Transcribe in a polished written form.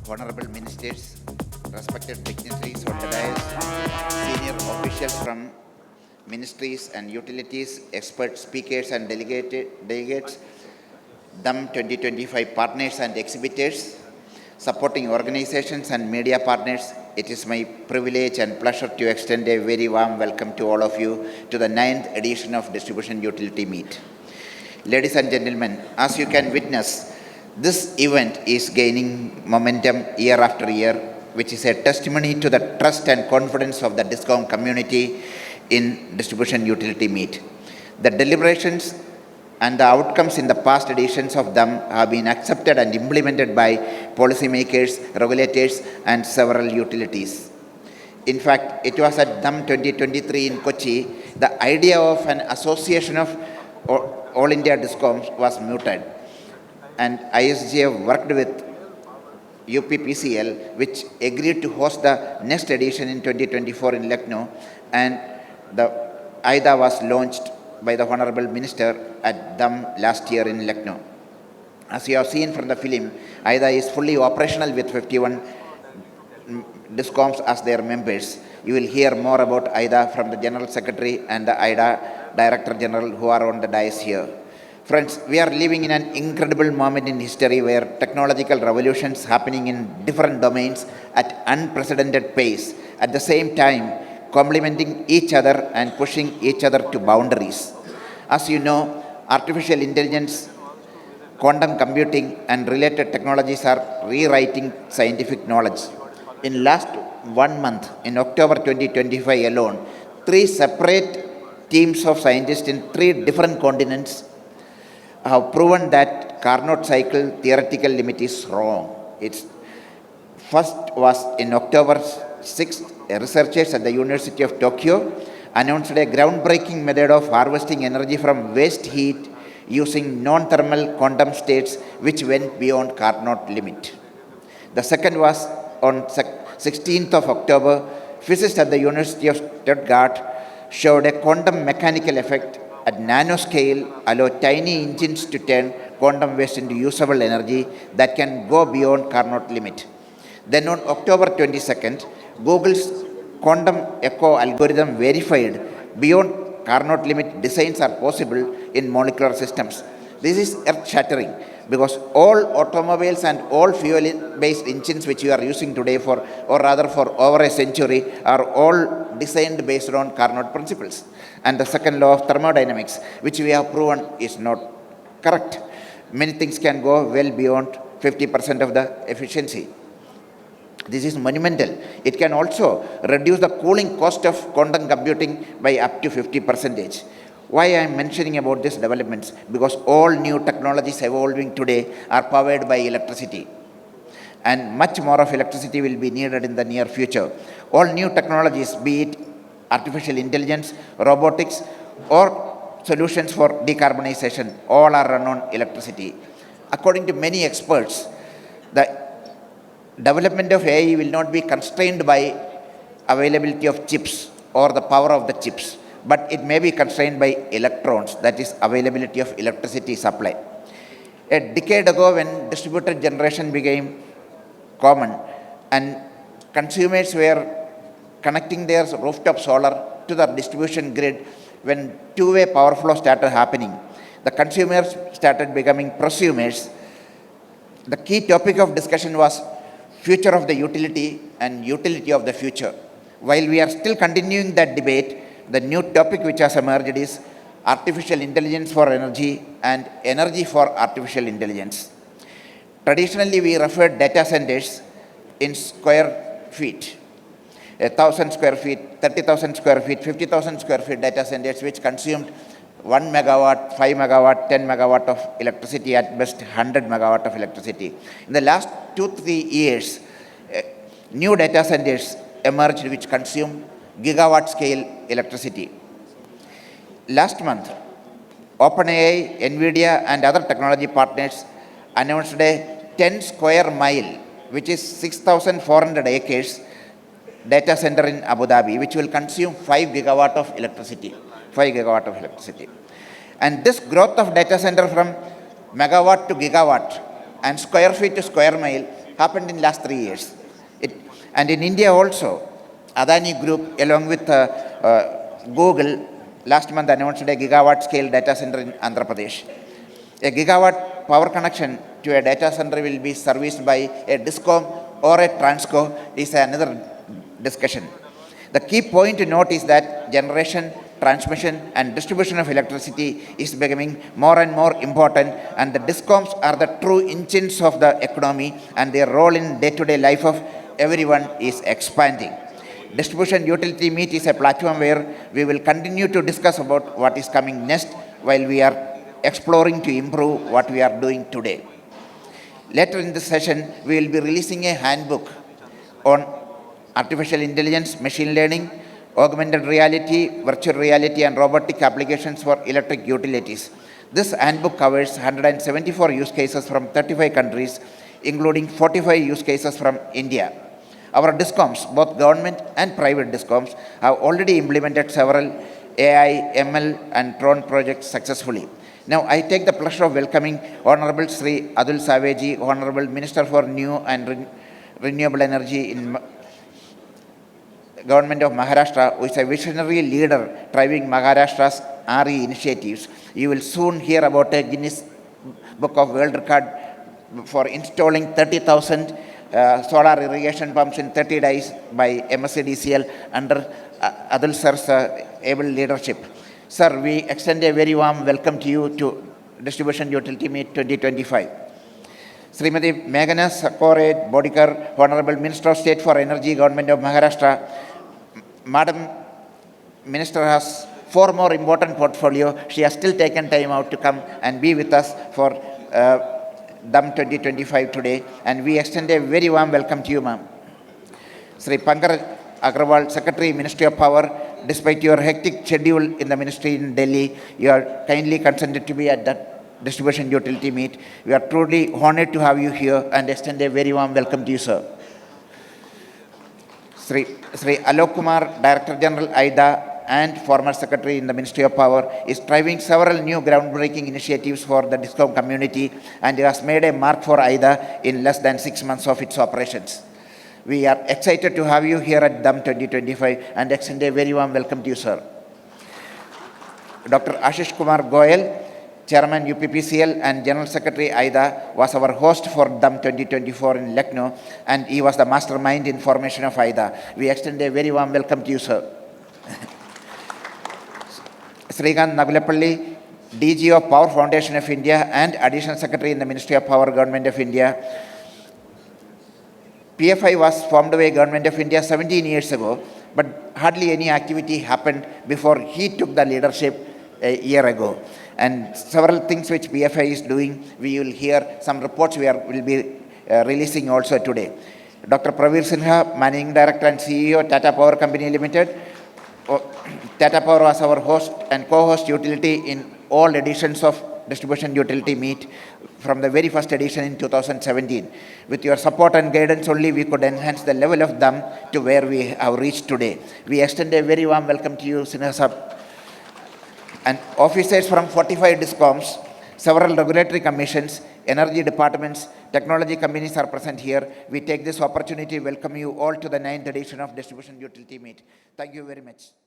honorable ministers, respected dignitaries on the dais, senior officials from ministries and utilities, expert speakers and delegates, DUM 2025 partners and exhibitors, supporting organizations and media partners, it is my privilege and pleasure to extend a very warm welcome to all of you to the 9th edition of Distribution Utility Meet. Ladies and gentlemen, as you can witness, this event is gaining momentum year after year, which is a testimony to the trust and confidence of the Discom community in Distribution Utility Meet. The deliberations and the outcomes in the past editions of them have been accepted and implemented by policymakers, regulators, and several utilities. In fact, it was at DUM 2023 in Kochi, the idea of an association of All India Discoms was mooted, and ISGF worked with UPPCL, which agreed to host the next edition in 2024 in Lucknow, and the IDA was launched by the Honorable Minister at DUM last year in Lucknow. As you have seen from the film, IDA is fully operational with 51 Discoms as their members. You will hear more about IDA from the General Secretary and the IDA Director General who are on the dais here. Friends, we are living in an incredible moment in history where technological revolutions happening in different domains at unprecedented pace, at the same time complementing each other and pushing each other to boundaries. As you know, artificial intelligence, quantum computing and related technologies are rewriting scientific knowledge. In last 1 month, in October 2025 alone, 3 separate teams of scientists in 3 different continents have proven that Carnot cycle theoretical limit is wrong. Its first was in October 6th, researchers at the University of Tokyo announced a groundbreaking method of harvesting energy from waste heat using non-thermal quantum states which went beyond Carnot limit. The second was on 16th of October, physicists at the University of Stuttgart showed a quantum mechanical effect at nanoscale allow tiny engines to turn quantum waste into usable energy that can go beyond Carnot limit. Then on October 22nd, Google's quantum echo algorithm verified beyond Carnot limit designs are possible in molecular systems. This is earth-shattering because all automobiles and all fuel-based engines which you are using today for over a century are all designed based on Carnot principles. And the second law of thermodynamics, which we have proven is not correct. Many things can go well beyond 50% of the efficiency. This is monumental. It can also reduce the cooling cost of quantum computing by up to 50%. Why I am mentioning about these developments? Because all new technologies evolving today are powered by electricity. And much more of electricity will be needed in the near future. All new technologies, be it artificial intelligence, robotics, or solutions for decarbonization, all are run on electricity. According to many experts, the development of AI will not be constrained by availability of chips or the power of the chips, but it may be constrained by electrons, that is availability of electricity supply. A decade ago, when distributed generation became common and consumers were connecting their rooftop solar to the distribution grid, when two-way power flow started happening, the consumers started becoming prosumers. The key topic of discussion was future of the utility and utility of the future. While we are still continuing that debate, the new topic which has emerged is artificial intelligence for energy and energy for artificial intelligence. Traditionally, we referred data centers in square feet. 1,000 square feet, 30,000 square feet, 50,000 square feet data centers which consumed 1 megawatt, 5 megawatt, 10 megawatt of electricity, at best 100 megawatt of electricity. In the last 2-3 years, new data centers emerged which consume gigawatt-scale electricity. Last month, OpenAI, Nvidia and other technology partners announced a 10 square mile, which is 6,400 acres, data center in Abu Dhabi, which will consume 5 gigawatt of electricity. 5 gigawatt of electricity. And this growth of data center from megawatt to gigawatt and square feet to square mile happened in last 3 years. And in India also, Adani Group, along with Google, last month announced a gigawatt-scale data center in Andhra Pradesh. A gigawatt power connection to a data center will be serviced by a Discom or a Transco is another discussion. The key point to note is that generation, transmission and distribution of electricity is becoming more and more important, and the Discoms are the true engines of the economy, and their role in day-to-day life of everyone is expanding. Distribution Utility Meet is a platform where we will continue to discuss about what is coming next while we are exploring to improve what we are doing today. Later in this session, we will be releasing a handbook on artificial intelligence, machine learning, augmented reality, virtual reality and robotic applications for electric utilities. This handbook covers 174 use cases from 35 countries, including 45 use cases from India. Our Discoms, both government and private Discoms, have already implemented several AI, ML and drone projects successfully. Now, I take the pleasure of welcoming Honorable Shri Adul Saveji, Honorable Minister for New and Renewable Energy in Government of Maharashtra, who is a visionary leader driving Maharashtra's RE initiatives. You will soon hear about a Guinness Book of World Record for installing 30,000 solar irrigation pumps in 30 days by MSCDCL under Adul Sir's able leadership. Sir, we extend a very warm welcome to you to Distribution Utility Meet 2025. Srimati Meghana Sakore Bodikar, Honorable Minister of State for Energy, Government of Maharashtra. Madam Minister has 4 more important portfolio. She has still taken time out to come and be with us for DAM 2025 today, and we extend a very warm welcome to you, ma'am. Sri Pankaj Agrawal, Secretary, Ministry of Power. Despite your hectic schedule in the ministry in Delhi, you are kindly consented to be at that Distribution Utility Meet. We are truly honored to have you here and extend a very warm welcome to you, sir. Sri Alok Kumar, Director General, IDA, and former Secretary in the Ministry of Power, is driving several new groundbreaking initiatives for the Discom community, and he has made a mark for IDA in less than 6 months of its operations. We are excited to have you here at DAM 2025 and extend a very warm welcome to you, sir. Dr. Ashish Kumar Goyal, Chairman UPPCL and General Secretary IDA, was our host for DAM 2024 in Lucknow, and he was the mastermind in formation of IDA. We extend a very warm welcome to you, sir. Srikant Nagulepalli, DG of Power Foundation of India and Additional Secretary in the Ministry of Power, Government of India. PFI was formed by Government of India 17 years ago, but hardly any activity happened before he took the leadership a year ago. And several things which PFI is doing, we will hear some reports will be releasing also today. Dr. Pravir Sinha, Managing Director and CEO, Tata Power Company Limited. Tata Power was our host and co-host utility in all editions of Distribution Utility Meet from the very first edition in 2017. With your support and guidance only, we could enhance the level of DAM to where we have reached today. We extend a very warm welcome to you, Sinha Sahab. And officers from 45 Discoms, several regulatory commissions, energy departments, technology companies are present here. We take this opportunity to welcome you all to the 9th edition of Distribution Utility Meet. Thank you very much.